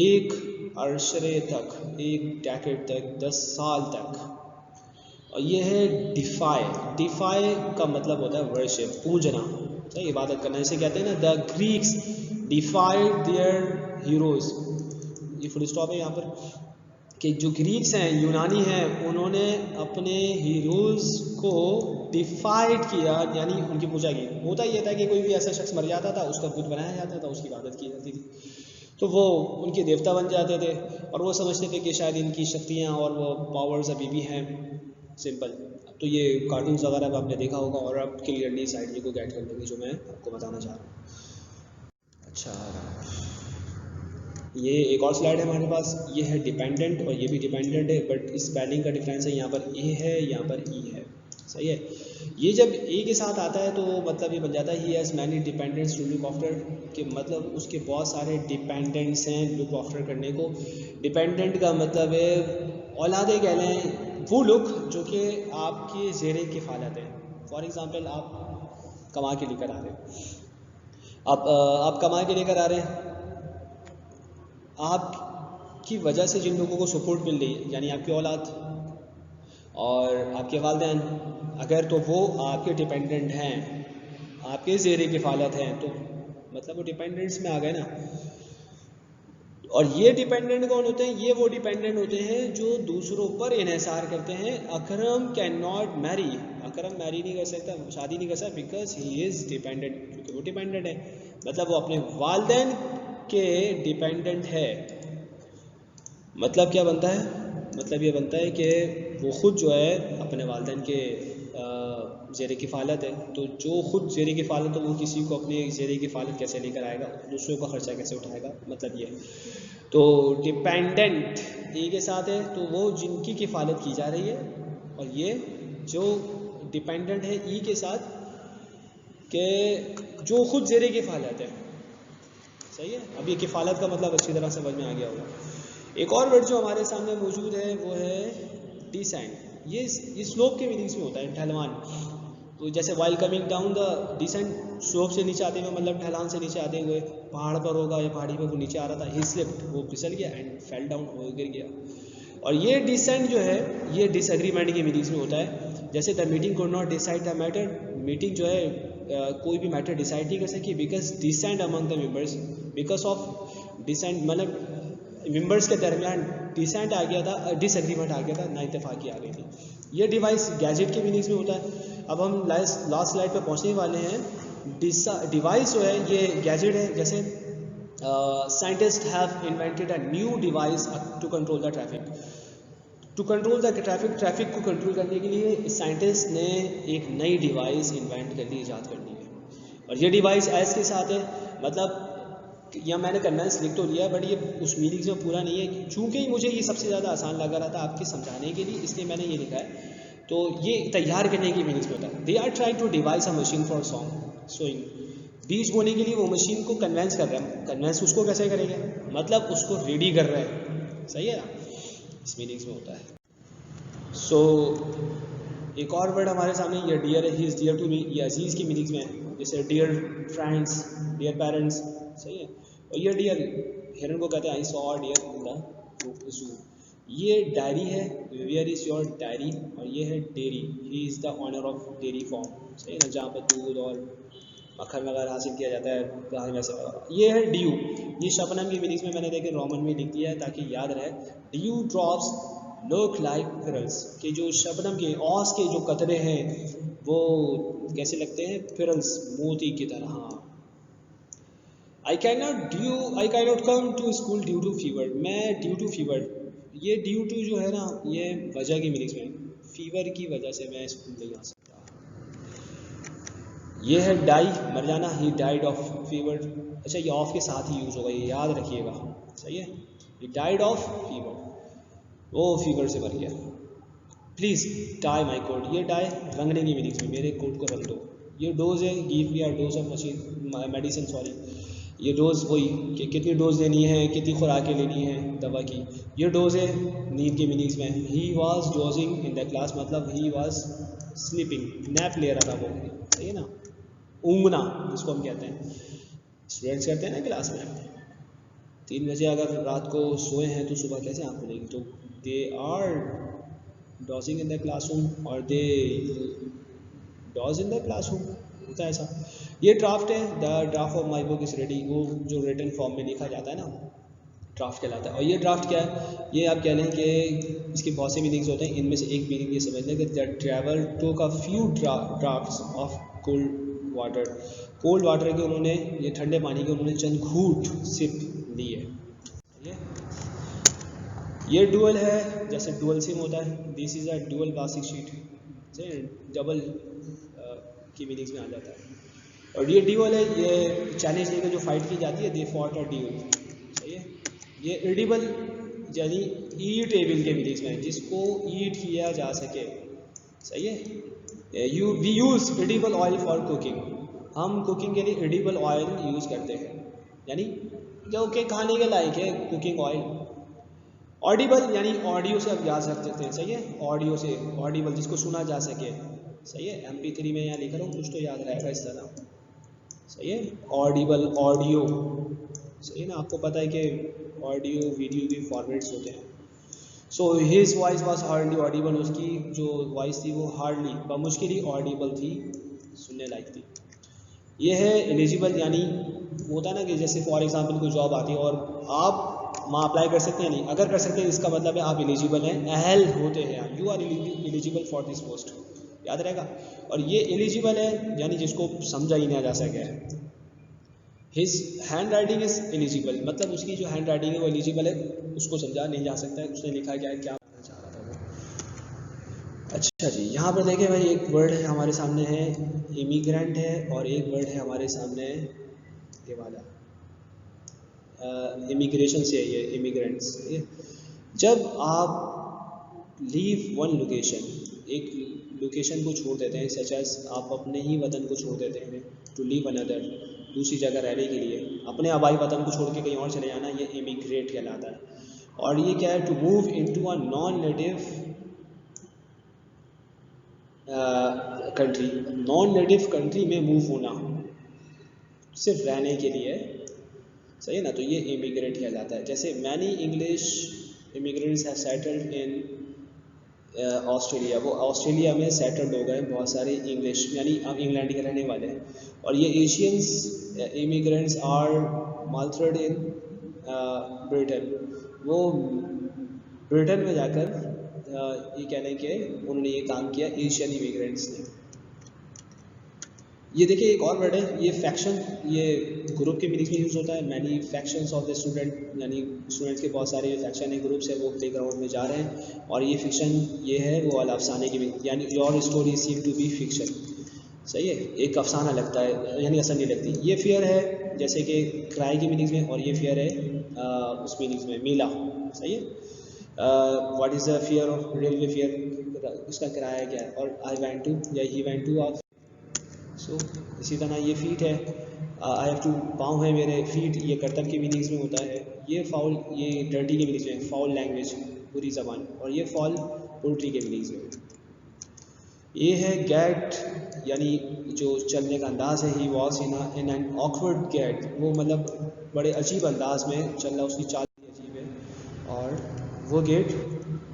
एक अरशरे तक, एक डेकेड तक, 10 साल तक। और ये है डिफाई। डिफाई का मतलब होता है वर्शिप, पूजना, सही, इबादत करना। इसे कहते हैं ना, the Greeks deified their heroes, ये फुल स्टॉप है यहाँ पर, कि जो ग्रीक्स हैं, यूनानी हैं, उन्होंने अपने हीरोज़ को डिफाइड किया, यानी उनकी पूजा की। होता ये था कि कोई भी ऐसा शख्स मर जाता था, उसका बुत बनाया जाता था, उसकी इबादत की जाती थी, तो वो उनके देवता बन जाते थे, और वो समझते थे कि शायद इनकी शक्तियाँ और वो पावर्स अभी भी हैं। सिंपल। तो ये कार्टून्स वगैरह आपने देखा होगा, और आप क्लियरली इस आइडिया को गेट कर लेंगे जो मैं आपको बताना चाह रहा हूँ। अच्छा, ये एक और स्लाइड है हमारे पास, ये है डिपेंडेंट, और ये भी डिपेंडेंट है, बट इस स्पेलिंग का डिफरेंस है, यहाँ पर ए है, यहाँ पर ई है, सही है। ये जब ए के साथ आता है तो मतलब ये बन जाता है he has many dependents to look after, के मतलब उसके बहुत सारे डिपेंडेंट्स हैं लुक आफ्टर करने को। डिपेंडेंट का मतलब है औलादे कह लें, वो लोग जो कि आपके ज़ेरे किफ़ालत है। फॉर एग्ज़ाम्पल, आप कमा के लेकर आ रहे हैं, आप कमा के लेकर आ रहे हैं, आपकी वजह से जिन लोगों को सपोर्ट मिल रही है, यानी आपकी औलाद और आपके वालिदैन, अगर तो वो आपके डिपेंडेंट हैं, आपके ज़ेरे किफ़ालत हैं, तो मतलब वो डिपेंडेंट्स में आ गए ना। और ये डिपेंडेंट कौन होते हैं? ये वो डिपेंडेंट होते हैं जो दूसरों पर इन्हिसार करते हैं। Akram can not marry, Akram marry नहीं कर सकता, शादी नहीं कर सकता, बिकॉज ही इज़ डिपेंडेंट, क्योंकि वो डिपेंडेंट है, मतलब वो अपने वालिदैन के डिपेंडेंट है। मतलब क्या बनता है? मतलब ये बनता है कि वो ख़ुद जो है अपने वालिदैन के ज़ेरे किफ़ालत है, तो जो ख़ुद ज़ेरे किफ़ालत है वो किसी को अपने ज़ेरे किफ़ालत कैसे लेकर आएगा, दूसरों का ख़र्चा कैसे उठाएगा, मतलब ये। तो डिपेंडेंट ए के साथ है, तो वो जिनकी किफ़ालत की जा रही है, और ये जो डिपेंडेंट है ई के साथ, के जो ख़ुद ज़ेरे किफ़ालत है, सही है। अब ये किफ़ालत का मतलब अच्छी तरह समझ में आ गया होगा। एक और वर्ड जो हमारे सामने मौजूद है वो है डिसेंट। ये स्लोप के मीनिंग्स में होता है, ढलवान। तो जैसे while coming down the descent, slope से नीचे आते हुए, मतलब ढलान से नीचे आते हुए, पहाड़ पर होगा या पहाड़ी पर वो नीचे आ रहा था, ही स्लिप्ड, वो फिसल गया एंड फेल डाउन, वो गिर गया। और ये डिसेंट जो है ये डिसएग्रीमेंट की मीटिंग्स में होता है। जैसे the meeting could not decide the matter, meeting जो है कोई भी मैटर डिसाइड नहीं कर सकी, because dissent among the members, because of dissent, मतलब मेंबर्स के दरमियान डिसेंट आ गया था, डिसएग्रीमेंट आ गया था, ना इत्तेफाकी आ गई थी। ये डिवाइस गैजेट के मीनिंग्स में होता है। अब हम लास्ट स्लाइड पे पहुंचने वाले हैं। डिवाइस जो है ये गैजेट है। जैसे scientist have invented a new device to control the traffic. To control the traffic, traffic को कंट्रोल करने के लिए साइंटिस्ट ने एक नई डिवाइस इन्वेंट कर ली, ईजाद कर ली है। और ये डिवाइस एस के साथ है, मतलब या मैंने कन्वेंस लिख तो लिया बट ये उस मीनिंग्स में पूरा नहीं है। चूँकि मुझे ये सबसे ज़्यादा आसान लग रहा था आपके समझाने के लिए, इसलिए मैंने ये लिखा है। तो ये तैयार करने की मीनिंग्स में होता है। They are trying to devise a machine for sowing, बीज बोने के लिए वो मशीन को कन्वेंस कर रहे हैं। कन्वेंस उसको कैसे करेंगे, मतलब उसको रेडी कर रहे हैं, सही है ना, इस मीनिंग्स में होता है। सो एक और वर्ड हमारे सामने ये डियर है, he is dear to me, ये अजीज़ की मीनिंग्स में है। जैसे डियर फ्रेंड्स, डियर पेरेंट्स, सही है। और ये डियर हिरन को कहते हैं I saw deer in the zoo. ये डायरी है, वेयर इज़ योर डायरी। और ये है dairy, he is the owner of dairy farm, सही है ना, जहाँ पर दूध और मक्खन वगैरह हासिल किया जाता है, गाय भैंस वगैरह। ये है ड्यू, ये शबनम की मीनिंग्स में मैंने देखे रोमन में लिख दिया है ताकि याद रहे। ड्यू ड्रॉप्स लुक लाइक फिरल्स, कि जो शबनम के औस के जो कतरे हैं वो कैसे लगते हैं, फिरल्स, मोती की तरह। I can not come to school due to fever, मैं ड्यू टू फीवर, ये ड्यू टू जो है ना ये वजह की मीनिंग्स में, फीवर की वजह से मैं स्कूल नहीं आ सकता। ये है डाई, मर जाना, ही डाइड ऑफ फीवर। अच्छा ये ऑफ के साथ ही यूज़ होगा, ये याद रखिएगा, सही है। ही डाइड ऑफ फीवर, वो फीवर से मर गया। प्लीज़ डाई माई कोट, ये डाई रंगने की मीनिंग्स में, मेरे कोट को रंग दो। ये डोज है, give me a dose of medicine, sorry, ये डोज वही कि कितनी डोज लेनी है, कितनी खुराकें लेनी है दवा की। ये डोज है नींद के मीनिंग्स में। He was dosing in the class, मतलब ही वॉज स्लीपिंग, नैप ले रहा था वो, सही है ना, ऊँघना जिसको हम कहते हैं, स्टूडेंट्स करते हैं ना क्लास में। 3 बजे अगर रात को सोए हैं तो सुबह कैसे आँख खुलेगी, तो they are dozing in the classroom और they doze in the classroom, होता है ऐसा। ये ड्राफ्ट है, the draft of my book is ready, वो जो रिटन फॉर्म में लिखा जाता है ना, ड्राफ्ट कहलाता है। और ये ड्राफ्ट क्या है, ये आप कह लें कि इसके बहुत से मीनिंग्स होते हैं, इनमें से एक मीनिंग ये समझ लें कि the travel took a few drafts of cold water, cold water के उन्होंने, ये ठंडे पानी के उन्होंने चंद घूंट सिप लिए। ये डुअल है, जैसे डुअल सिम होता है, this is a dual basic sheet, सही, डबल की मीनिंग्स में आ जाता है। और ये ड्यूअल है, ये चैलेंज लेकर जो फाइट की जाती है, दे फॉट अ ड्यूअल, सही है। ये एडिबल यानी ईटेबल के मीनिंग्स में, जिसको ईट किया जा सके, सही है। We use edible oil for cooking, हम कुकिंग के लिए एडिबल ऑयल यूज़ करते हैं, यानी जो कि खाने के लायक है, कुकिंग ऑयल। ऑडिबल यानी ऑडियो से आप याद रख सकते हैं, सही है, ऑडियो से, ऑडिबल जिसको सुना जा सके, सही है। MP3 में यहाँ लिख रहा हूँ, कुछ तो याद रहेगा इस तरह, सही है। ऑडिबल, ऑडियो, सही है ना, आपको पता है कि ऑडियो वीडियो के फॉर्मेट्स होते हैं। So his voice was hardly Audible, उसकी जो वॉइस थी वो हार्डली, बमुश्किल ही ऑडिबल थी, सुनने लायक थी। ये है एलिजिबल, यानी होता है ना कि जैसे फॉर एग्जांपल कोई जॉब आती है और आप वहाँ अप्लाई कर सकते हैं, नहीं अगर कर सकते हैं इसका मतलब है आप एलिजिबल हैं, अहल होते हैं, you are eligible for this post, याद रहेगा। और ये एलिजिबल है यानी जिसको समझा ही नहीं जा सके। His hand writing is eligible, मतलब उसकी जो हैंड राइटिंग है वो एलिजिबल है, उसको समझा नहीं जा सकता है, उसने लिखा क्या है, क्या कहना चाह रहा था वो। अच्छा जी, यहाँ पर देखें भाई, एक वर्ड है हमारे सामने है इमिग्रेंट है, और एक वर्ड है हमारे सामने ये वाला इमिग्रेशन से है, ये इमिग्रेंट्स। जब आप लीव वन लोकेशन, एक लोकेशन को छोड़ देते हैं, सच एज आप अपने ही वतन को छोड़ देते हैं, टू लीव अनदर, दूसरी जगह रहने के लिए, अपने आबाई वतन को छोड़ के कहीं और चले जाना, ये इमिग्रेट कहलाता है। और ये क्या है, to move into a non native country, non native country में मूव होना सिर्फ रहने के लिए, सही है ना, तो ये इमिग्रेट कहलाता है। जैसे many English immigrants have settled in Australia, वो ऑस्ट्रेलिया में सेटल्ड हो गए बहुत सारे इंग्लिश यानी इंग्लैंड के रहने वाले। और ये Asians immigrants are maltreated in Britain, वो ब्रिटेन में जाकर ये कह लें कि उन्होंने ये काम किया एशियन इमिग्रेंट्स ने। ये देखिए एक और वर्ड है, ये फैक्शन, ये ग्रुप के मीनिंग में यूज़ होता है। Many factions of the student, यानी स्टूडेंट्स के बहुत सारे फैक्शन है, ग्रुप्स है, वो प्ले ग्राउंड में जा रहे हैं। और ये फिक्शन ये है वो अफसाने की मीनिंग, यानी your story seem to be fiction, सही है, एक अफसाना लगता है यानी असल नहीं लगती। ये फियर है जैसे कि क्राई की मीनिंग में, और ये फियर है उस मीनिंग में मेला, सही है। What is the fear of railway fear, उसका किराया क्या है। और आई वेंट टू या ही वेंट टू ऑफ, सो इसी तरह ये फीट है, आई हैव टू, पाँव है मेरे, फीट ये कर्तव्य के मीनिंग्स में होता है। ये फाउल, ये डर्टी के मीनिंग्स में, फाउल लैंग्वेज, बुरी जबान। और ये फॉल पोल्ट्री के मीनिंग्स में। ये है गैट, यानी जो चलने का अंदाज़ है। He was in an awkward gait, वो मतलब बड़े अजीब अंदाज में चल रहा, उसकी चाल अजीब है। और वो गेट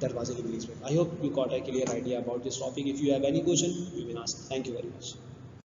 दरवाजे के मीनिंग्स में। I hope you got a clear idea about this topic. If you have any question you can ask. Thank you very much.